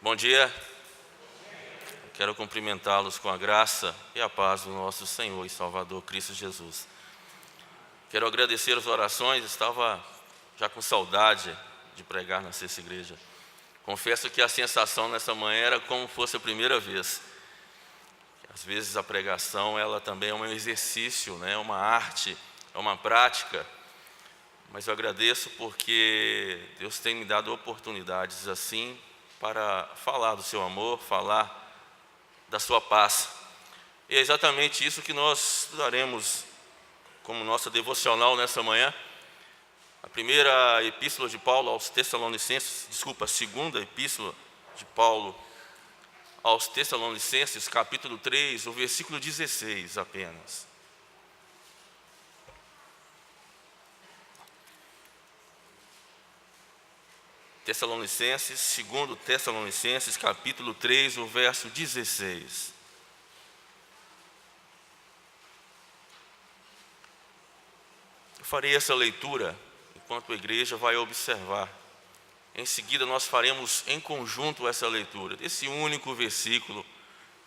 Bom dia, quero cumprimentá-los com a graça e a paz do nosso Senhor e Salvador Cristo Jesus. Quero agradecer as orações, estava já com saudade de pregar na sexta igreja. Confesso que a sensação nessa manhã era como fosse a primeira vez. Às vezes a pregação ela também é um exercício, né? É uma arte, é uma prática. Mas eu agradeço porque Deus tem me dado oportunidades assim para falar do seu amor, falar da sua paz. E é exatamente isso que nós estudaremos como nossa devocional nessa manhã. A primeira epístola de Paulo aos Tessalonicenses, a segunda epístola de Paulo aos Tessalonicenses, capítulo 3, o versículo 16 apenas. Segundo Tessalonicenses, capítulo 3, o verso 16. Eu farei essa leitura enquanto a igreja vai observar. Em seguida, nós faremos em conjunto essa leitura desse único versículo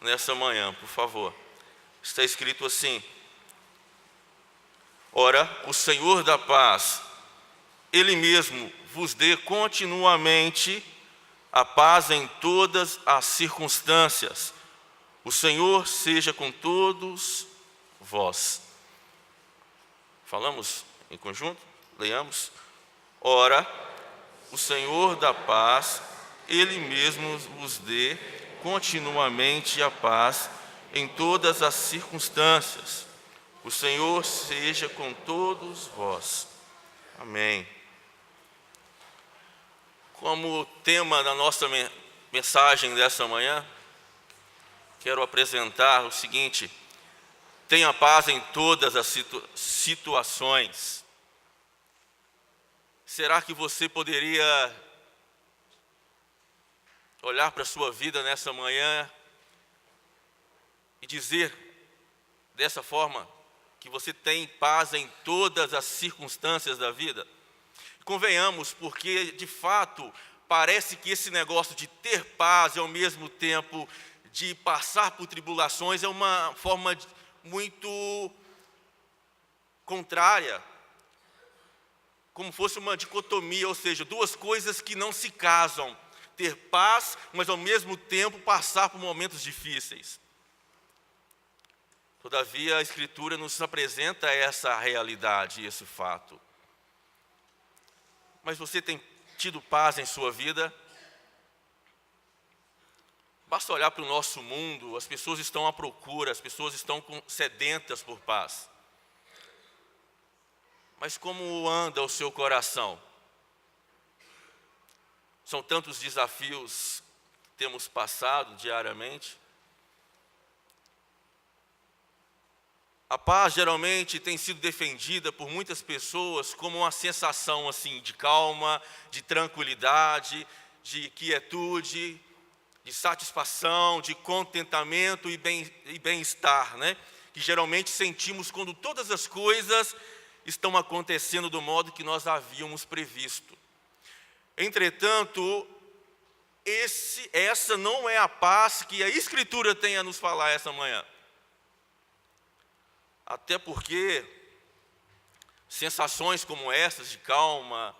nessa manhã, por favor. Está escrito assim: Ora, o Senhor da paz, Ele mesmo vos dê continuamente a paz em todas as circunstâncias. O Senhor seja com todos vós. Falamos em conjunto? Leiamos. Ora, o Senhor da paz, Ele mesmo vos dê continuamente a paz em todas as circunstâncias. O Senhor seja com todos vós. Amém. Como tema da nossa mensagem dessa manhã, quero apresentar o seguinte: tenha paz em todas as situações. Será que você poderia olhar para a sua vida nessa manhã e dizer dessa forma que você tem paz em todas as circunstâncias da vida? Convenhamos, porque de fato parece que esse negócio de ter paz e ao mesmo tempo de passar por tribulações é uma forma muito contrária, como fosse uma dicotomia, ou seja, duas coisas que não se casam: ter paz, mas ao mesmo tempo passar por momentos difíceis. Todavia, a Escritura nos apresenta essa realidade, esse fato. Mas você tem tido paz em sua vida? Basta olhar para o nosso mundo, as pessoas estão à procura, as pessoas estão sedentas por paz. Mas como anda o seu coração? São tantos desafios que temos passado diariamente. A paz geralmente tem sido defendida por muitas pessoas como uma sensação assim de calma, de tranquilidade, de quietude, de satisfação, de contentamento e bem-estar, né? Que geralmente sentimos quando todas as coisas estão acontecendo do modo que nós havíamos previsto. Entretanto, essa não é a paz que a Escritura tem a nos falar essa manhã. Até porque sensações como essas de calma,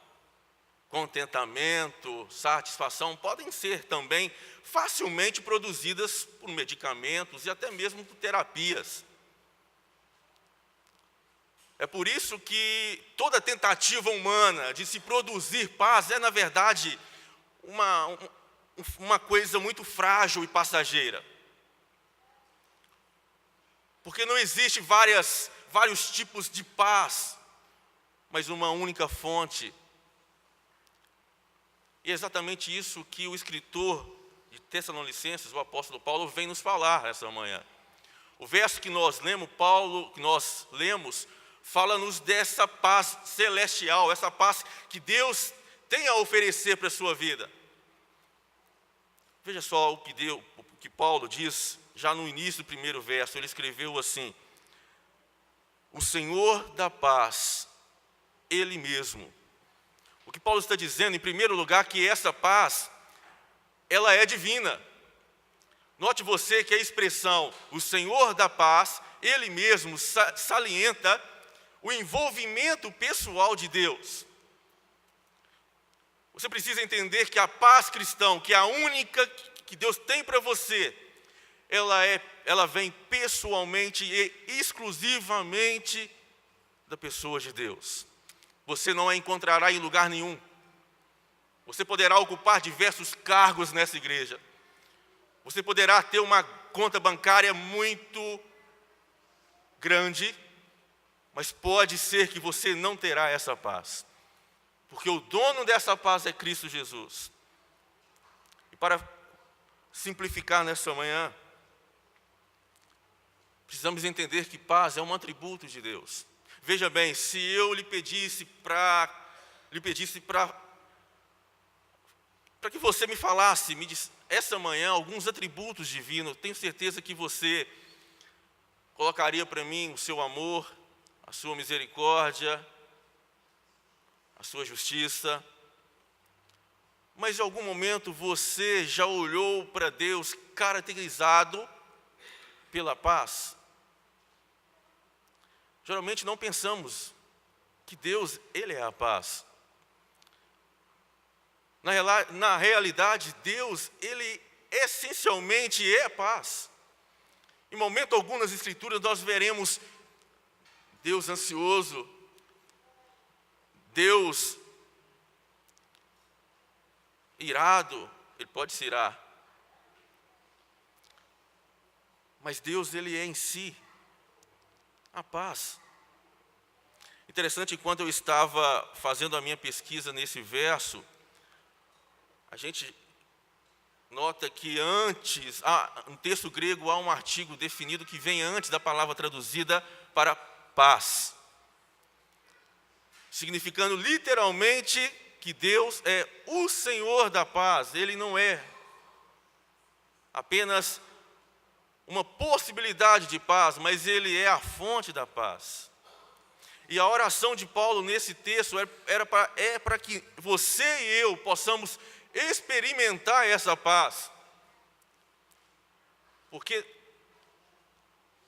contentamento, satisfação podem ser também facilmente produzidas por medicamentos e até mesmo por terapias. É por isso que toda tentativa humana de se produzir paz é, na verdade, uma coisa muito frágil e passageira. Porque não existe vários tipos de paz, mas uma única fonte. E é exatamente isso que o escritor de Tessalonicenses, o apóstolo Paulo, vem nos falar essa manhã. O verso que nós lemos, fala-nos dessa paz celestial, essa paz que Deus tem a oferecer para a sua vida. Veja só o que Paulo diz. Já no início do primeiro verso, ele escreveu assim: o Senhor da paz, Ele mesmo. O que Paulo está dizendo, em primeiro lugar, que essa paz ela é divina. Note você que a expressão o Senhor da paz, ele mesmo salienta o envolvimento pessoal de Deus. Você precisa entender que a paz cristã, que é a única que Deus tem para você, ela vem pessoalmente e exclusivamente da pessoa de Deus. Você não a encontrará em lugar nenhum. Você poderá ocupar diversos cargos nessa igreja. Você poderá ter uma conta bancária muito grande, mas pode ser que você não terá essa paz. Porque o dono dessa paz é Cristo Jesus. E para simplificar nessa manhã, precisamos entender que paz é um atributo de Deus. Veja bem, se eu lhe pedisse para que você me falasse, essa manhã, alguns atributos divinos, tenho certeza que você colocaria para mim o seu amor, a sua misericórdia, a sua justiça. Mas em algum momento você já olhou para Deus caracterizado pela paz? Geralmente não pensamos que Deus, ele é a paz. Na realidade, Deus, ele essencialmente é a paz. Em momento algum nas Escrituras nós veremos Deus ansioso, Deus irado, ele pode se irar. Mas Deus, ele é em si a paz. Interessante, enquanto eu estava fazendo a minha pesquisa nesse verso, a gente nota que antes, no texto grego há um artigo definido que vem antes da palavra traduzida para paz, significando literalmente que Deus é o Senhor da paz. Ele não é apenas uma possibilidade de paz, mas ele é a fonte da paz. E a oração de Paulo nesse texto é para que você e eu possamos experimentar essa paz. Porque,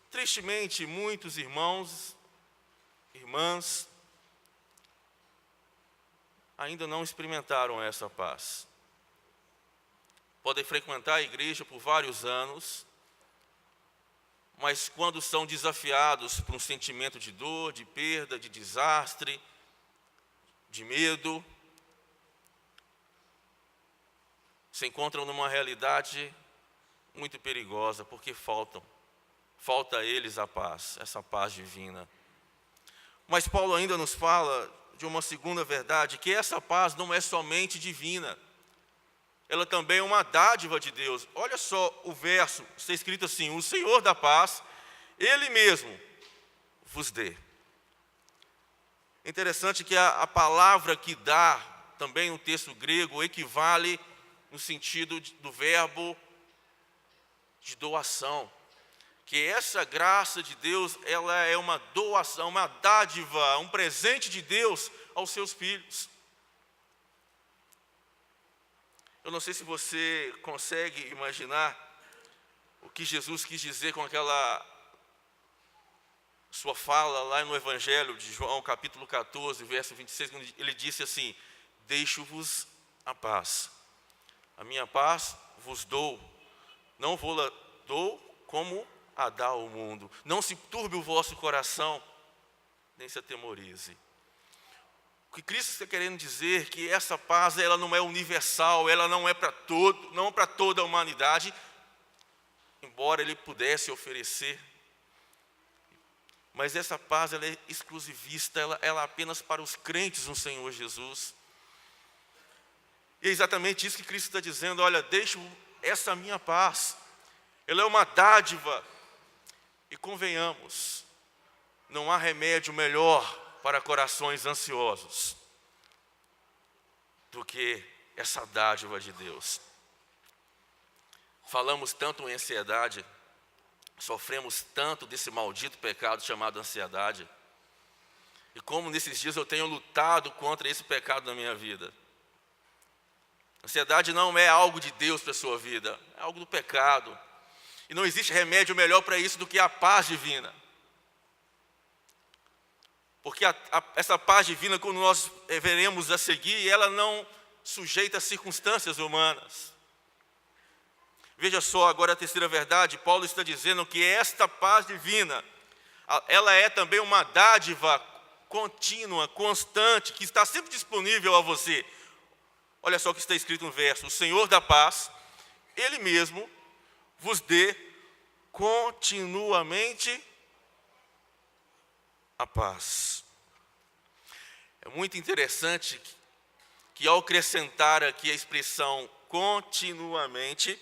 tristemente, muitos irmãos, irmãs, ainda não experimentaram essa paz. Podem frequentar a igreja por vários anos, mas quando são desafiados por um sentimento de dor, de perda, de desastre, de medo, se encontram numa realidade muito perigosa, porque falta a eles a paz, essa paz divina. Mas Paulo ainda nos fala de uma segunda verdade, que essa paz não é somente divina, ela também é uma dádiva de Deus. Olha só o verso, está escrito assim: o Senhor da paz, ele mesmo vos dê. Interessante que a palavra que dá, também no texto grego, equivale no sentido do verbo de doação. Que essa graça de Deus, ela é uma doação, uma dádiva, um presente de Deus aos seus filhos. Eu não sei se você consegue imaginar o que Jesus quis dizer com aquela sua fala lá no Evangelho de João, capítulo 14, verso 26, quando ele disse assim: deixo-vos a paz, a minha paz vos dou, não vou-la dou como a dá ao mundo. Não se turbe o vosso coração, nem se atemorize. O que Cristo está querendo dizer é que essa paz, ela não é universal, ela não é para toda a humanidade, embora ele pudesse oferecer. Mas essa paz, ela é exclusivista, ela é apenas para os crentes no Senhor Jesus. E é exatamente isso que Cristo está dizendo: olha, deixo essa minha paz, ela é uma dádiva. E convenhamos, não há remédio melhor para corações ansiosos do que essa dádiva de Deus. Falamos tanto em ansiedade, sofremos tanto desse maldito pecado chamado ansiedade, e como nesses dias eu tenho lutado contra esse pecado na minha vida. Ansiedade não é algo de Deus para a sua vida, é algo do pecado. E não existe remédio melhor para isso do que a paz divina. Porque essa paz divina, quando nós veremos a seguir, ela não sujeita a circunstâncias humanas. Veja só, agora a terceira verdade, Paulo está dizendo que esta paz divina, ela é também uma dádiva contínua, constante, que está sempre disponível a você. Olha só o que está escrito no verso: o Senhor da paz, Ele mesmo vos dê continuamente a paz. É muito interessante que ao acrescentar aqui a expressão continuamente,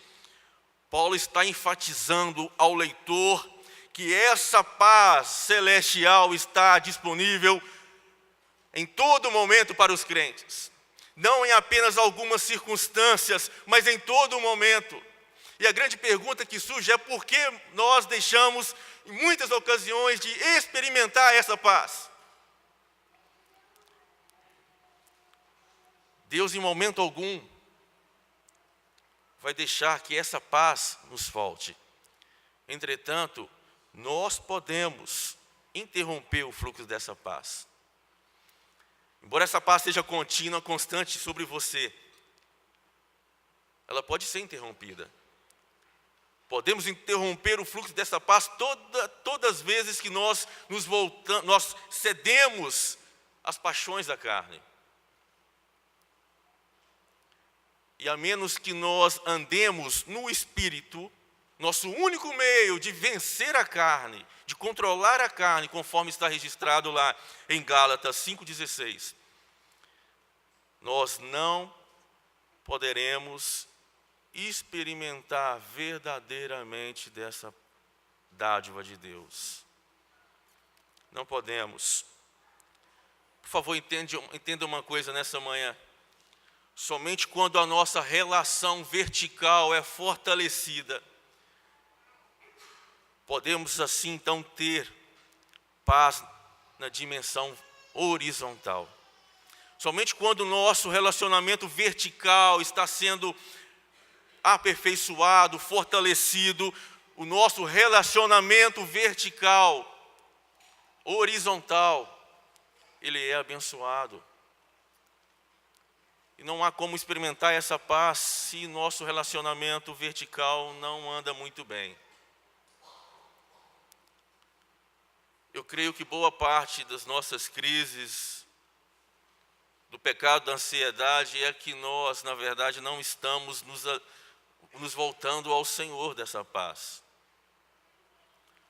Paulo está enfatizando ao leitor que essa paz celestial está disponível em todo momento para os crentes. Não em apenas algumas circunstâncias, mas em todo momento. E a grande pergunta que surge é por que nós deixamos, em muitas ocasiões, de experimentar essa paz? Deus, em momento algum, vai deixar que essa paz nos falte. Entretanto, nós podemos interromper o fluxo dessa paz. Embora essa paz seja contínua, constante sobre você, ela pode ser interrompida. Podemos interromper o fluxo dessa paz todas as vezes que nós cedemos às paixões da carne. E a menos que nós andemos no Espírito, nosso único meio de vencer a carne, de controlar a carne, conforme está registrado lá em Gálatas 5,16, nós não poderemos experimentar verdadeiramente dessa dádiva de Deus. Não podemos. Por favor, entenda uma coisa nessa manhã. Somente quando a nossa relação vertical é fortalecida, podemos assim então ter paz na dimensão horizontal. Somente quando o nosso relacionamento vertical está sendo aperfeiçoado, fortalecido, o nosso relacionamento vertical, horizontal, ele é abençoado. E não há como experimentar essa paz se nosso relacionamento vertical não anda muito bem. Eu creio que boa parte das nossas crises, do pecado da ansiedade, é que nós, na verdade, não estamos nos voltando ao Senhor dessa paz.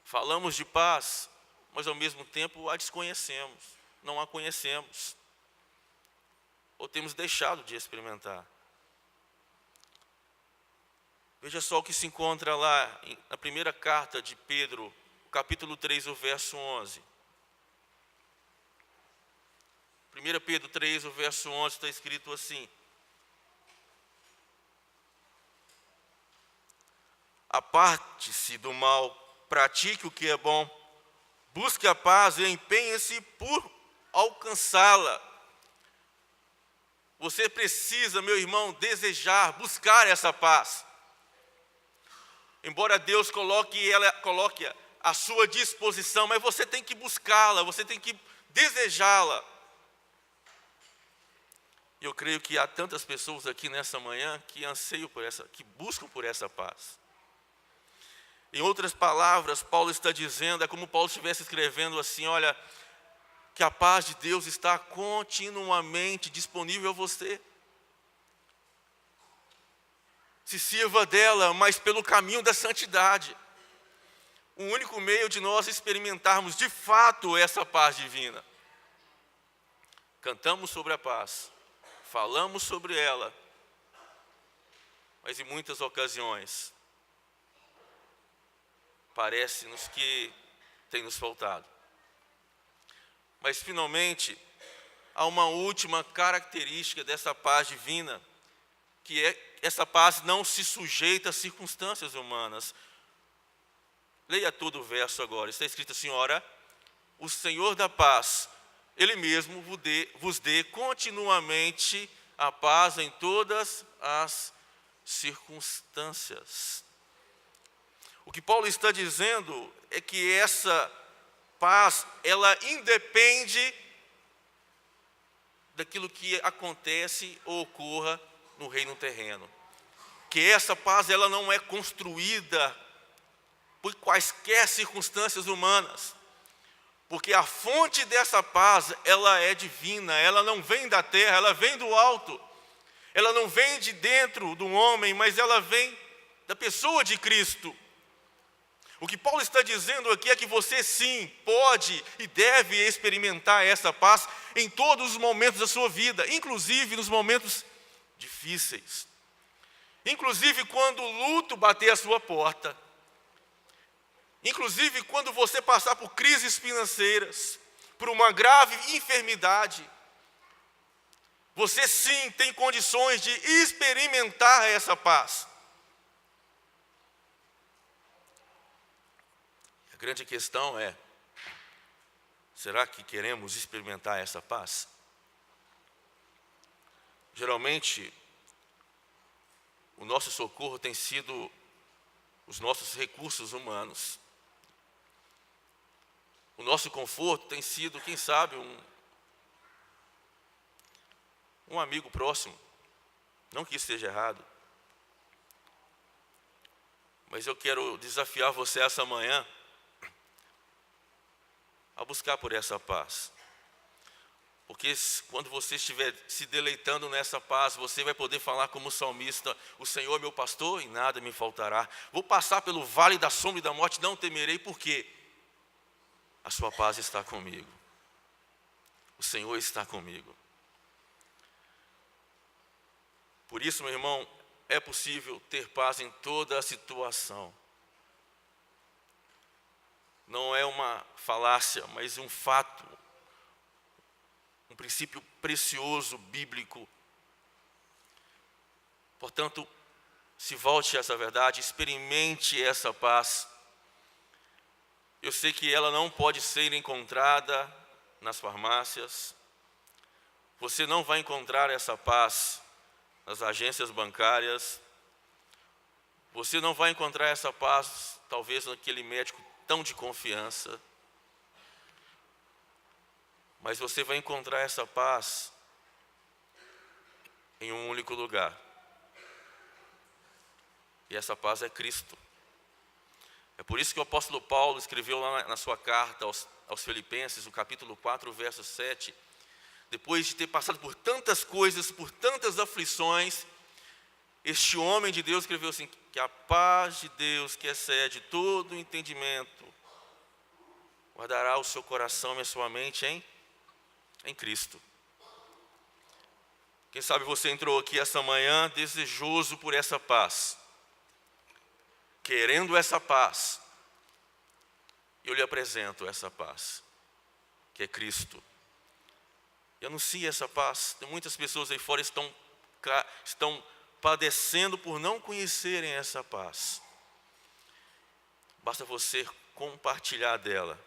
Falamos de paz, mas ao mesmo tempo a desconhecemos, não a conhecemos. Ou temos deixado de experimentar. Veja só o que se encontra lá na primeira carta de Pedro, capítulo 3, o verso 11. 1 Pedro 3, o verso 11, está escrito assim: aparte-se do mal, pratique o que é bom, busque a paz e empenhe-se por alcançá-la. Você precisa, meu irmão, desejar, buscar essa paz. Embora Deus coloque à sua disposição, mas você tem que buscá-la, você tem que desejá-la. E eu creio que há tantas pessoas aqui nessa manhã que anseiam por essa, que buscam por essa paz. Em outras palavras, Paulo está dizendo, é como Paulo estivesse escrevendo assim: olha, que a paz de Deus está continuamente disponível a você. Se sirva dela, mas pelo caminho da santidade. O único meio de nós experimentarmos de fato essa paz divina. Cantamos sobre a paz, falamos sobre ela, mas em muitas ocasiões parece-nos que tem nos faltado. Mas finalmente, há uma última característica dessa paz divina, que é essa paz não se sujeita a circunstâncias humanas. Leia todo o verso agora, está escrito assim: ora, o Senhor da paz, Ele mesmo vos dê continuamente a paz em todas as circunstâncias. O que Paulo está dizendo é que essa paz, ela independe daquilo que acontece ou ocorra no reino terreno. Que essa paz, ela não é construída por quaisquer circunstâncias humanas. Porque a fonte dessa paz, ela é divina, ela não vem da terra, ela vem do alto. Ela não vem de dentro do homem, mas ela vem da pessoa de Cristo. O que Paulo está dizendo aqui é que você sim pode e deve experimentar essa paz em todos os momentos da sua vida, inclusive nos momentos difíceis. Inclusive quando o luto bater a sua porta. Inclusive quando você passar por crises financeiras, por uma grave enfermidade. Você sim tem condições de experimentar essa paz. A grande questão é, será que queremos experimentar essa paz? Geralmente, o nosso socorro tem sido os nossos recursos humanos. O nosso conforto tem sido, quem sabe, um amigo próximo. Não que isso esteja errado. Mas eu quero desafiar você essa manhã a buscar por essa paz. Porque quando você estiver se deleitando nessa paz, você vai poder falar como salmista: o Senhor é meu pastor e nada me faltará. Vou passar pelo vale da sombra e da morte, não temerei, porque a sua paz está comigo. O Senhor está comigo. Por isso, meu irmão, é possível ter paz em toda a situação. Não é uma falácia, mas um fato, um princípio precioso, bíblico. Portanto, se volte a essa verdade, experimente essa paz. Eu sei que ela não pode ser encontrada nas farmácias. Você não vai encontrar essa paz nas agências bancárias. Você não vai encontrar essa paz, talvez, naquele médico tão de confiança. Mas você vai encontrar essa paz em um único lugar. E essa paz é Cristo. É por isso que o apóstolo Paulo escreveu lá na sua carta aos Filipenses, no capítulo 4, verso 7, depois de ter passado por tantas coisas, por tantas aflições, este homem de Deus escreveu assim: que a paz de Deus, que excede todo o entendimento, guardará o seu coração e a sua mente em Cristo. Quem sabe você entrou aqui essa manhã desejoso por essa paz, querendo essa paz. Eu lhe apresento essa paz, que é Cristo. E anuncie essa paz. Tem muitas pessoas aí fora que estão padecendo por não conhecerem essa paz. Basta você compartilhar dela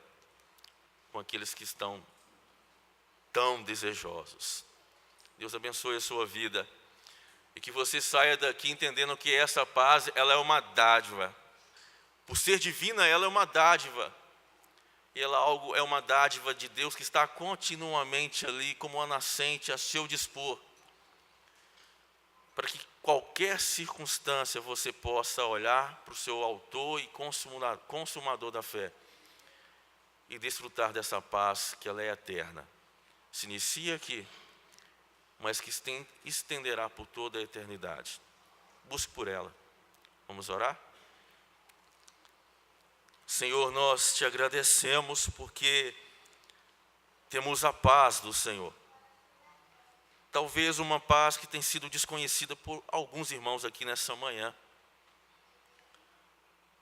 com aqueles que estão tão desejosos. Deus abençoe a sua vida e que você saia daqui entendendo que essa paz, ela é uma dádiva. Por ser divina, ela é uma dádiva. E ela é uma dádiva de Deus que está continuamente ali como uma nascente a seu dispor, para que qualquer circunstância você possa olhar para o seu autor e consumador da fé e desfrutar dessa paz, que ela é eterna. Se inicia aqui, mas que estenderá por toda a eternidade. Busque por ela. Vamos orar? Senhor, nós te agradecemos porque temos a paz do Senhor. Talvez uma paz que tem sido desconhecida por alguns irmãos aqui nessa manhã.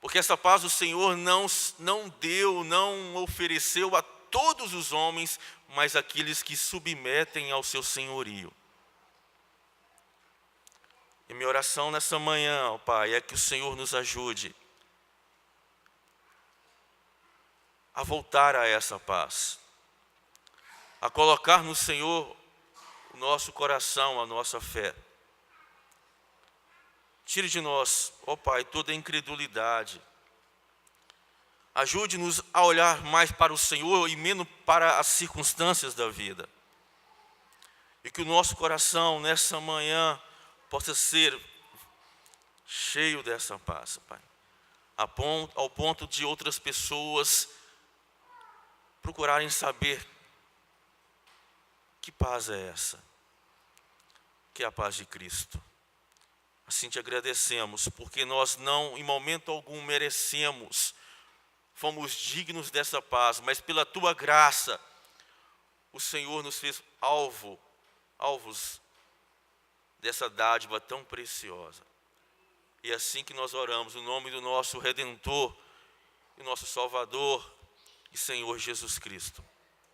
Porque essa paz o Senhor não deu, não ofereceu a todos os homens, mas àqueles que submetem ao seu senhorio. E minha oração nessa manhã, ó Pai, é que o Senhor nos ajude a voltar a essa paz, a colocar no Senhor o nosso coração, a nossa fé. Tire de nós, ó Pai, toda a incredulidade. Ajude-nos a olhar mais para o Senhor e menos para as circunstâncias da vida. E que o nosso coração, nessa manhã, possa ser cheio dessa paz, Pai. Ao ponto de outras pessoas procurarem saber que paz é essa, que é a paz de Cristo. Assim te agradecemos, porque nós não, em momento algum, merecemos, fomos dignos dessa paz, mas pela Tua graça, o Senhor nos fez alvos dessa dádiva tão preciosa. E é assim que nós oramos, no nome do nosso Redentor, e nosso Salvador e Senhor Jesus Cristo.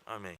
Amém.